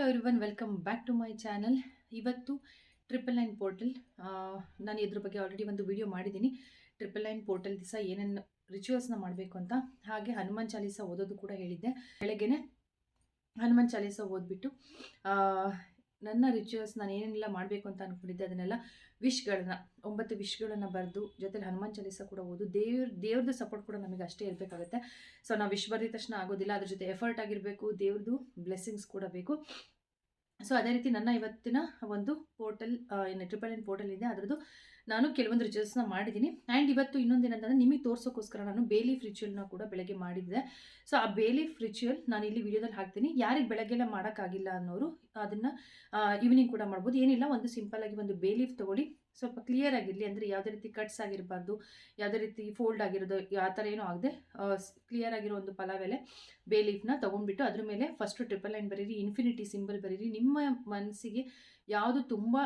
Everyone, welcome back to my channel. ಇವತ್ತು 999 portal, ನಾನು ಇದ್ರ ಬಗ್ಗೆ ಆಲ್ರೆಡಿ ಒಂದು ವಿಡಿಯೋ ಮಾಡಿದ್ದೀನಿ. 999 ಪೋರ್ಟಲ್ ದಿವಸ ಏನೇನು ರಿಚುವಲ್ಸ್ನ ಮಾಡಬೇಕು ಅಂತ, ಹಾಗೆ ಹನುಮಾನ್ ಚಾಲೀಸ ಓದೋದು ಕೂಡ ಹೇಳಿದ್ದೆ. ಬೆಳಗ್ಗೆನೆ ಹನುಮಾನ್ ಚಾಲೀಸ ಓದ್ಬಿಟ್ಟು ನನ್ನ ರಿಚುವಲ್ಸ್ ನಾನು ಏನೇನೆಲ್ಲ ಮಾಡಬೇಕು ಅಂತ ಅಂದ್ಕೊಂಡಿದ್ದೆ ಅದನ್ನೆಲ್ಲ ವಿಶ್ಗಳನ್ನು 9 ವಿಶ್ಗಳನ್ನು ಬರೆದು ಜೊತೆಲಿ ಹನುಮಾನ್ ಚಾಲೀಸ ಕೂಡ ಓದು. ದೇವ್ರದ್ದು ಸಪೋರ್ಟ್ ಕೂಡ ನಮಗೆ ಅಷ್ಟೇ ಇರಬೇಕಾಗುತ್ತೆ. ಸೊ ನಾವು ವಿಶ್ ಬರೆದ ತಕ್ಷಣ ಆಗೋದಿಲ್ಲ, ಅದ್ರ ಜೊತೆ ಎಫರ್ಟ್ ಆಗಿರಬೇಕು, ದೇವ್ರದ್ದು ಬ್ಲೆಸ್ಸಿಂಗ್ಸ್ ಕೂಡ ಬೇಕು. ಸೊ ಅದೇ ರೀತಿ ನನ್ನ ಇವತ್ತಿನ ಒಂದು ಪೋರ್ಟಲ್ ಏನು 999 ಪೋರ್ಟಲ್ ಇದೆ, ಅದರದ್ದು ನಾನು ಕೆಲವೊಂದು ರಿಚುವಲ್ಸ್ನ ಮಾಡಿದ್ದೀನಿ. ಆ್ಯಂಡ್ ಇವತ್ತು ಇನ್ನೊಂದೇನಂತಂದರೆ ನಿಮಗೆ ತೋರಿಸೋಕ್ಕೋಸ್ಕರ ನಾನು ಬೇಲೀಫ್ ರಿಚುವಲ್ನ ಕೂಡ ಬೆಳಗ್ಗೆ ಮಾಡಿದ್ದೆ. ಸೊ ಆ ಬೇಲೀಫ್ ರಿಚುವಲ್ ನಾನು ಇಲ್ಲಿ ವಿಡಿಯೋದಲ್ಲಿ ಹಾಕ್ತೀನಿ. ಯಾರಿಗೆ ಬೆಳಗ್ಗೆಲ್ಲ ಮಾಡೋಕ್ಕಾಗಿಲ್ಲ ಅನ್ನೋರು ಅದನ್ನು ಈವ್ನಿಂಗ್ ಕೂಡ ಮಾಡ್ಬೋದು. ಏನಿಲ್ಲ, ಒಂದು ಸಿಂಪಲ್ಲಾಗಿ ಒಂದು ಬೇಲೀಫ್ ತೊಗೊಳ್ಳಿ, ಸ್ವಲ್ಪ ಕ್ಲಿಯರ್ ಆಗಿರಲಿ, ಅಂದರೆ ಯಾವುದೇ ರೀತಿ ಕಟ್ಸ್ ಆಗಿರಬಾರ್ದು, ಯಾವುದೇ ರೀತಿ ಫೋಲ್ಡ್ ಆಗಿರೋದು ಆ ಥರ ಏನೂ ಆಗದೆ ಕ್ಲಿಯರ್ ಆಗಿರೋ ಒಂದು ಪಲಾವೆಲೆ ಬೇಲೀಫ್ನ ತೊಗೊಂಡ್ಬಿಟ್ಟು ಅದ್ರ ಮೇಲೆ ಫಸ್ಟು 999 ಬರೀರಿ, ಇನ್ಫಿನಿಟಿ ಸಿಂಬಲ್ ಬರೀರಿ. ನಿಮ್ಮ ಮನಸ್ಸಿಗೆ ಯಾವುದು ತುಂಬ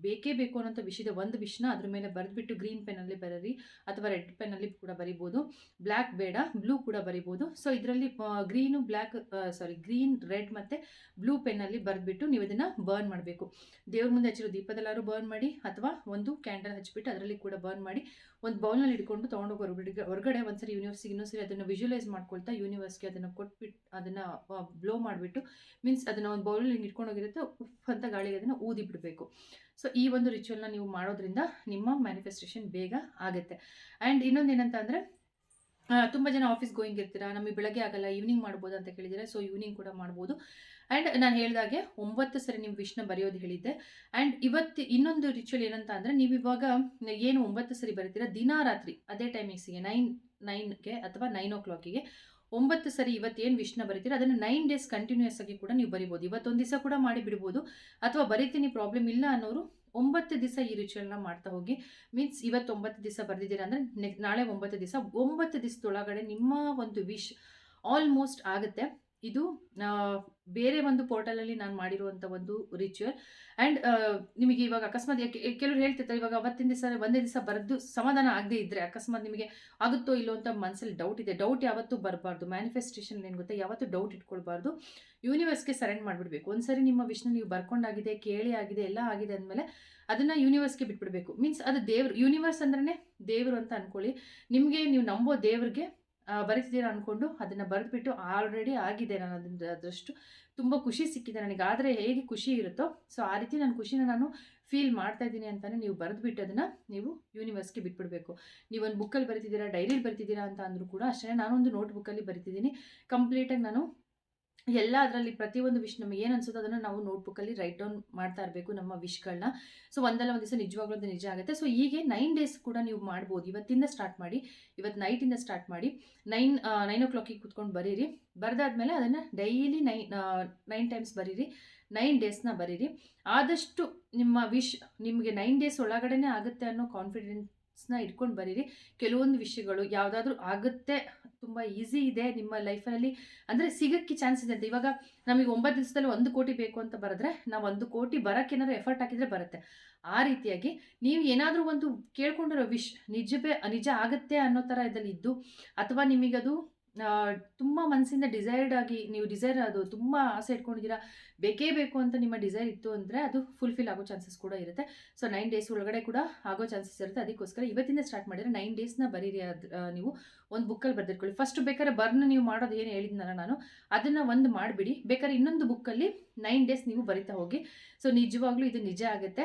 ಬೇಕೇ ಬೇಕು ಅನ್ನೋಂಥ ವಿಷಯದ ಒಂದು ವಿಷಯನ ಅದ್ರ ಮೇಲೆ ಬರೆದ್ಬಿಟ್ಟು ಗ್ರೀನ್ ಪೆನ್ನಲ್ಲಿ ಬರೀರಿ, ಅಥವಾ ರೆಡ್ ಪೆನ್ನಲ್ಲಿ ಕೂಡ ಬರಿಬೋದು. ಬ್ಲ್ಯಾಕ್ ಬೇಡ, ಬ್ಲೂ ಕೂಡ ಬರಿಬೋದು. ಸೊ ಇದರಲ್ಲಿ ಗ್ರೀನ್, ರೆಡ್ ಮತ್ತು ಬ್ಲೂ ಪೆನ್ನಲ್ಲಿ ಬರೆದ್ಬಿಟ್ಟು ನೀವು ಇದನ್ನು ಬರ್ನ್ ಮಾಡಬೇಕು. ದೇವ್ರ ಮುಂದೆ ಹಚ್ಚಿರೋ ದೀಪದಲ್ಲಾರು ಬರ್ನ್ ಮಾಡಿ, ಅಥವಾ ಒಂದು ಕ್ಯಾಂಡಲ್ ಹಚ್ಚಿಬಿಟ್ಟು ಅದರಲ್ಲಿ ಕೂಡ ಬರ್ನ್ ಮಾಡಿ ಒಂದು ಬೌಲ್ನಲ್ಲಿ ಇಟ್ಕೊಂಡು ತೊಗೊಂಡೋಗಿ ಹೊರಗಡೆ ಒಂದ್ಸರಿ ಯೂನಿವರ್ಸಿಗೆ ಇನ್ನೊಂದ್ಸರಿ ಅದನ್ನು ವಿಜುವಲೈಸ್ ಮಾಡ್ಕೊಳ್ತಾ ಯೂನಿವರ್ಸ್ಗೆ ಅದನ್ನು ಕೊಟ್ಬಿಟ್ಟು ಅದನ್ನು ಬ್ಲೋ ಮಾಡಿಬಿಟ್ಟು, ಮೀನ್ಸ್ ಅದನ್ನು ಒಂದು ಬೌಲಲ್ಲಿ ಹಿಂಗೆ ಇಟ್ಕೊಂಡೋಗಿರುತ್ತೆ, ಉಫ್ ಅಂತ ಗಾಳಿಗೆ ಅದನ್ನು ಊದಿ ಬಿಡಬೇಕು. ಸೊ ಈ ಒಂದು ರಿಚುವಲ್ನ ನೀವು ಮಾಡೋದ್ರಿಂದ ನಿಮ್ಮ ಮ್ಯಾನಿಫೆಸ್ಟೇಷನ್ ಬೇಗ ಆಗುತ್ತೆ. ಆ್ಯಂಡ್ ಇನ್ನೊಂದು ಏನಂತ ಅಂದರೆ, ತುಂಬ ಜನ ಆಫೀಸ್ ಗೋಯಿಂಗ್ ಇರ್ತೀರಾ, ನಮಗೆ ಬೆಳಗ್ಗೆ ಆಗಲ್ಲ ಈವ್ನಿಂಗ್ ಮಾಡ್ಬೋದು ಅಂತ ಕೇಳಿದರೆ, ಸೊ ಈವ್ನಿಂಗ್ ಕೂಡ ಮಾಡ್ಬೋದು. ಆ್ಯಂಡ್ ನಾನು ಹೇಳಿದಾಗೆ 9 ಸರಿ ನೀವು ವಿಶ್ನ ಬರೆಯೋದು ಹೇಳಿದ್ದೆ. ಆ್ಯಂಡ್ ಇವತ್ತು ಇನ್ನೊಂದು ರಿಚುವಲ್ ಏನಂತ ಅಂದರೆ, ನೀವು ಇವಾಗ ಏನು 9 ಸರಿ ಬರೀತೀರಾ, ದಿನ ರಾತ್ರಿ ಅದೇ ಟೈಮಿಂಗ್ಸಿಗೆ 9ಗೆ ಅಥವಾ 9 o'clockಗೆ 9 ಸರಿ ಇವತ್ತೇನು ವಿಶ್ನ ಬರೀತೀರಾ ಅದನ್ನು 9 days ಕಂಟಿನ್ಯೂಸ್ ಆಗಿ ಕೂಡ ನೀವು ಬರಿಬೋದು. ಇವತ್ತೊಂದು ದಿವಸ ಕೂಡ ಮಾಡಿ ಬಿಡ್ಬೋದು, ಅಥವಾ ಬರಿತೀನಿ ಪ್ರಾಬ್ಲಮ್ ಇಲ್ಲ ಅನ್ನೋರು 9 ದಿವಸ ಈ ರಿಚುವಲ್ನ ಮಾಡ್ತಾ ಹೋಗಿ. ಮೀನ್ಸ್ ಇವತ್ತು 9 ದಿವಸ ಬರೆದಿದ್ದೀರಾ ಅಂದರೆ ನಾಳೆ 9 ದಿವಸ, 9 ದಿವಸದೊಳಗಡೆ ನಿಮ್ಮ ಒಂದು ವಿಶ್ ಆಲ್ಮೋಸ್ಟ್ ಆಗುತ್ತೆ. ಇದು ಬೇರೆ ಒಂದು ಪೋರ್ಟಲಲ್ಲಿ ನಾನು ಮಾಡಿರುವಂಥ ಒಂದು ರಿಚುವಲ್. ಆ್ಯಂಡ್ ನಿಮಗೆ ಇವಾಗ ಅಕಸ್ಮಾತ್ ಕೆಲವರು ಹೇಳ್ತಿರ್ತಾರೆ, ಇವಾಗ ಅವತ್ತಿನ ದಿವಸ ಒಂದೇ ದಿವಸ ಬರೆದು ಸಮಾಧಾನ ಆಗದೇ ಇದ್ದರೆ, ಅಕಸ್ಮಾತ್ ನಿಮಗೆ ಆಗುತ್ತೋ ಇಲ್ಲೋ ಅಂತ ಮನಸ್ಸಲ್ಲಿ ಡೌಟ್ ಇದೆ. ಡೌಟ್ ಯಾವತ್ತೂ ಬರಬಾರ್ದು. ಮ್ಯಾನಿಫೆಸ್ಟೇಷನ್ ಏನು ಗೊತ್ತಾ, ಯಾವತ್ತೂ ಡೌಟ್ ಇಟ್ಕೊಳ್ಬಾರ್ದು. ಯೂನಿವರ್ಸ್ಗೆ ಸರೆಂಡ್ ಮಾಡಿಬಿಡ್ಬೇಕು. ಒಂದ್ಸರಿ ನಿಮ್ಮ ವಿಷ್ನ ನೀವು ಬರ್ಕೊಂಡಾಗಿದೆ, ಕೇಳಿ ಆಗಿದೆ, ಎಲ್ಲ ಆಗಿದೆ ಅಂದಮೇಲೆ ಅದನ್ನು ಯೂನಿವರ್ಸ್ಗೆ ಬಿಟ್ಬಿಡಬೇಕು. ಮೀನ್ಸ್ ಅದು ದೇವ್ರು, ಯೂನಿವರ್ಸ್ ಅಂದ್ರೇ ದೇವರು ಅಂತ ಅಂದ್ಕೊಳ್ಳಿ. ನಿಮಗೆ ನೀವು ನಂಬೋ ದೇವ್ರಿಗೆ ಬರೀತಿದ್ದೀರಾ ಅಂದ್ಕೊಂಡು ಅದನ್ನು ಬರೆದ್ಬಿಟ್ಟು ಆಲ್ರೆಡಿ ಆಗಿದೆ, ನಾನು ಅದರಷ್ಟು ತುಂಬ ಖುಷಿ ಸಿಕ್ಕಿದೆ ನನಗೆ. ಆದರೆ ಹೇಗೆ ಖುಷಿ ಇರುತ್ತೋ, ಸೊ ಆ ರೀತಿ ನಾನು ಖುಷಿನ ನಾನು ಫೀಲ್ ಮಾಡ್ತಾ ಇದ್ದೀನಿ ಅಂತಲೇ ನೀವು ಬರೆದ್ಬಿಟ್ಟು ಅದನ್ನು ನೀವು ಯೂನಿವರ್ಸ್ಗೆ ಬಿಟ್ಬಿಡಬೇಕು. ನೀವೊಂದು ಬುಕ್ಕಲ್ಲಿ ಬರೀತಿದ್ದೀರಾ, ಡೈರಿಲಿ ಬರೀತಿದ್ದೀರಾ ಅಂತ ಅಂದರೂ ಕೂಡ ಅಷ್ಟೇ. ನಾನೊಂದು ನೋಟ್ಬುಕ್ಕಲ್ಲಿ ಬರೀತಿದ್ದೀನಿ ಕಂಪ್ಲೀಟಾಗಿ. ನಾನು ಎಲ್ಲ ಅದರಲ್ಲಿ ಪ್ರತಿಯೊಂದು ವಿಶ್ ನಮಗೆ ಏನು ಅನ್ಸುತ್ತೋ ಅದನ್ನು ನಾವು ನೋಟ್ಬುಕ್ಕಲ್ಲಿ ರೈಟ್ ಡೌನ್ ಮಾಡ್ತಾ ಇರಬೇಕು ನಮ್ಮ ವಿಶ್ಗಳನ್ನ. ಸೊ ಒಂದಲ್ಲ ಒಂದು ದಿವಸ ನಿಜವಾಗ್ಲೂ ಅದು ನಿಜ ಆಗುತ್ತೆ. ಸೊ ಹೀಗೆ 9 days ಕೂಡ ನೀವು ಮಾಡ್ಬೋದು. ಇವತ್ತಿಂದ ಸ್ಟಾರ್ಟ್ ಮಾಡಿ, ಇವತ್ತು ನೈಟಿಂದ ಸ್ಟಾರ್ಟ್ ಮಾಡಿ 9 o'clockಗೆ ಕೂತ್ಕೊಂಡು ಬರೀರಿ. ಬರೆದಾದ್ಮೇಲೆ ಅದನ್ನು ಡೈಲಿ 9 times ಬರೀರಿ. 9 daysನ ಬರೀರಿ. ಆದಷ್ಟು ನಿಮ್ಮ ವಿಶ್ ನಿಮಗೆ 9 days ಒಳಗಡೆನೇ ಆಗುತ್ತೆ ಅನ್ನೋ ಕಾನ್ಫಿಡೆನ್ಸ್ನ ಇಟ್ಕೊಂಡು ಬರೀರಿ. ಕೆಲವೊಂದು ವಿಷಯಗಳು ಯಾವುದಾದ್ರೂ ಆಗುತ್ತೆ, ತುಂಬ ಈಸಿ ಇದೆ ನಿಮ್ಮ ಲೈಫಲ್ಲಿ ಅಂದರೆ ಸಿಗೋಕ್ಕೆ ಚಾನ್ಸ್ ಇದೆ ಅಂತ. ಇವಾಗ ನಮಗೆ 9 ದಿವಸದಲ್ಲಿ 1 ಕೋಟಿ ಬೇಕು ಅಂತ ಬರೆದ್ರೆ, ನಾವು 1 ಕೋಟಿ ಬರೋಕ್ಕೆ ಏನಾದ್ರು ಎಫರ್ಟ್ ಹಾಕಿದರೆ ಬರುತ್ತೆ. ಆ ರೀತಿಯಾಗಿ ನೀವು ಏನಾದರೂ ಒಂದು ಕೇಳ್ಕೊಂಡಿರೋ ವಿಶ್ ನಿಜ ಆಗುತ್ತೆ ಅನ್ನೋ ಥರ ಇದರಲ್ಲಿ ಇದ್ದು, ಅಥವಾ ನಿಮಗದು ತುಂಬ ಮನಸ್ಸಿಂದ ಡಿಸೈರ್ ಅದು ತುಂಬ ಆಸೆ ಇಟ್ಕೊಂಡಿದ್ದೀರಾ, ಬೇಕೇ ಬೇಕು ಅಂತ ನಿಮ್ಮ ಡಿಸೈರ್ ಇತ್ತು ಅಂದರೆ ಅದು ಫುಲ್ಫಿಲ್ ಆಗೋ ಚಾನ್ಸಸ್ ಕೂಡ ಇರುತ್ತೆ. ಸೊ 9 days ಒಳಗಡೆ ಕೂಡ ಆಗೋ ಚಾನ್ಸಸ್ ಇರುತ್ತೆ. ಅದಕ್ಕೋಸ್ಕರ ಇವತ್ತಿಂದ ಸ್ಟಾರ್ಟ್ ಮಾಡಿದರೆ 9 daysನ ಬರೀರಿ. ನೀವು ಒಂದು ಬುಕ್ಕಲ್ಲಿ ಬರೆದಿಟ್ಕೊಳ್ಳಿ. ಫಸ್ಟ್ ಬೇಕಾದ್ರೆ ಬರ್ನ್ ನೀವು ಮಾಡೋದು ಏನು ಹೇಳಿದ್ನಲ್ಲ ನಾನು, ಅದನ್ನು ಒಂದು ಮಾಡಿಬಿಡಿ. ಬೇಕಾದ್ರೆ ಇನ್ನೊಂದು ಬುಕ್ಕಲ್ಲಿ 9 days ನೀವು ಬರಿತಾ ಹೋಗಿ. ಸೊ ನಿಜವಾಗ್ಲೂ ಇದು ನಿಜ ಆಗುತ್ತೆ.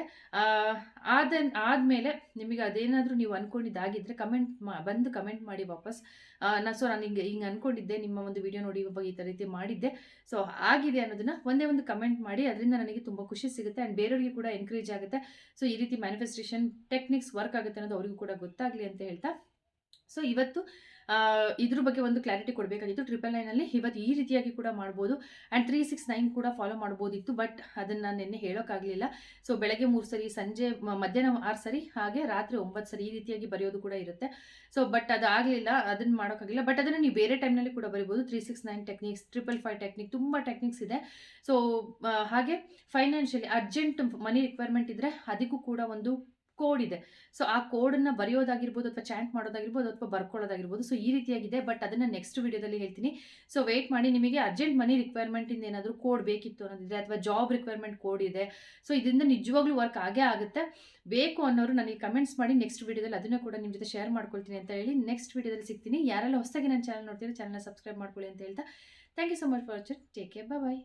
ಆದಮೇಲೆ ನಿಮಗೆ ಅದೇನಾದರೂ ನೀವು ಅಂದ್ಕೊಂಡಿದ್ದಾಗಿದ್ದರೆ ಕಮೆಂಟ್ ಮಾಡಿ ವಾಪಸ್. ನಾನು ಹಿಂಗೆ ಅಂದ್ಕೊಂಡಿದ್ದೆ, ನಿಮ್ಮ ಒಂದು ವಿಡಿಯೋ ನೋಡಿ ಇವಾಗ ಈ ರೀತಿ ಮಾಡಿದ್ದೆ, ಸೊ ಆಗಿದೆ ಅನ್ನೋದನ್ನು ಒಂದೇ ಒಂದು ಕಮೆಂಟ್ ಮಾಡಿ. ಅದರಿಂದ ನನಗೆ ತುಂಬ ಖುಷಿ ಸಿಗುತ್ತೆ ಆ್ಯಂಡ್ ಬೇರೆಯವರಿಗೆ ಕೂಡ ಎನ್ಕರೇಜ್ ಆಗುತ್ತೆ. ಸೊ ಈ ರೀತಿ ಮ್ಯಾನಿಫೆಸ್ಟೇಷನ್ ಟೆಕ್ನಿಕ್ಸ್ ವರ್ಕ್ ಆಗುತ್ತೆ ಅನ್ನೋದು ಅವರಿಗೂ ಕೂಡ ಗೊತ್ತಾಗಲಿ ಅಂತ ಹೇಳ್ತಾ, ಸೊ ಇವತ್ತು ಇದ್ರ ಬಗ್ಗೆ ಒಂದು ಕ್ಲಾರಿಟಿ ಕೊಡಬೇಕಾಗಿತ್ತು. 999 ಇವತ್ತು ಈ ರೀತಿಯಾಗಿ ಕೂಡ ಮಾಡ್ಬೋದು. ಆ್ಯಂಡ್ 369 ಕೂಡ ಫಾಲೋ ಮಾಡ್ಬೋದಿತ್ತು, ಬಟ್ ಅದನ್ನು ನಾನು ನಿನ್ನೆ ಹೇಳೋಕ್ಕಾಗಲಿಲ್ಲ. ಸೊ ಬೆಳಗ್ಗೆ 3 ಸರಿ, ಸಂಜೆ ಮಧ್ಯಾಹ್ನ 6 ಸರಿ, ಹಾಗೆ ರಾತ್ರಿ 9 ಸರಿ ಈ ರೀತಿಯಾಗಿ ಬರೆಯೋದು ಕೂಡ ಇರುತ್ತೆ. ಸೊ ಬಟ್ ಅದು ಆಗಲಿಲ್ಲ, ಅದನ್ನು ಮಾಡೋಕ್ಕಾಗಿಲ್ಲ. ಬಟ್ ಅದನ್ನು ನೀವು ಬೇರೆ ಟೈಮ್ನಲ್ಲಿ ಕೂಡ ಬರಿಬೋದು. 369 ಟೆಕ್ನಿಕ್ಸ್, 555 ಟೆಕ್ನಿಕ್, ತುಂಬ ಟೆಕ್ನಿಕ್ಸ್ ಇದೆ. ಸೊ ಹಾಗೆ ಫೈನಾನ್ಷಿಯಲಿ ಅರ್ಜೆಂಟ್ ಮನಿ ರಿಕ್ವೈರ್ಮೆಂಟ್ ಇದ್ದರೆ ಅದಕ್ಕೂ ಕೂಡ ಒಂದು ಕೋಡ್ ಇದೆ. ಸೊ ಆ ಕೋಡನ್ನು ಬರೆಯೋದಾಗಿರ್ಬೋದು ಅಥವಾ ಚಾಂಟ್ ಮಾಡೋದಾಗಿರ್ಬೋದು ಅಥವಾ ಬರ್ಕೊಳ್ಳೋದಾಗಿರ್ಬೋದು. ಸೊ ಈ ರೀತಿಯಾಗಿದೆ. ಬಟ್ ಅದನ್ನು ನೆಕ್ಸ್ಟ್ ವಿಡಿಯೋದಲ್ಲಿ ಹೇಳ್ತೀನಿ. ಸೊ ವೇಟ್ ಮಾಡಿ. ನಿಮಗೆ ಅರ್ಜೆಂಟ್ ಮನಿ ರಿಕ್ವೈರ್ಮೆಂಟಿಂದ ಏನಾದರೂ ಕೋಡ್ ಬೇಕಿತ್ತು ಅನ್ನೋದಿದೆ ಅಥವಾ ಜಾಬ್ ರಿಕ್ವೈರ್ಮೆಂಟ್ ಕೋಡ್ ಇದೆ. ಸೊ ಇದರಿಂದ ನಿಜವಾಗ್ಲೂ ವರ್ಕ್ ಆಗೇ ಆಗುತ್ತೆ. ಬೇಕು ಅನ್ನೋರು ನನಗೆ ಕಮೆಂಟ್ಸ್ ಮಾಡಿ. ನೆಕ್ಸ್ಟ್ ವಿಡಿಯೋದಲ್ಲಿ ಅದನ್ನು ಕೂಡ ನಿಮ್ಮ ಜೊತೆ ಶೇರ್ ಮಾಡ್ಕೊಳ್ತೀನಿ ಅಂತ ಹೇಳಿ ನೆಕ್ಸ್ಟ್ ವಿಡಿಯೋದಲ್ಲಿ ಸಿಗ್ತೀನಿ. ಯಾರೆಲ್ಲ ಹೊಸದಾಗಿ ನನ್ನ ಚಾನಲ್ ನೋಡ್ತೀರಿ ಚಾನಲ್ನ ಸಬ್ಸ್ಕ್ರೈಬ್ ಮಾಡ್ಕೊಳ್ಳಿ ಅಂತ ಹೇಳ್ತಾ thank you so much for watching. Take care. Bye.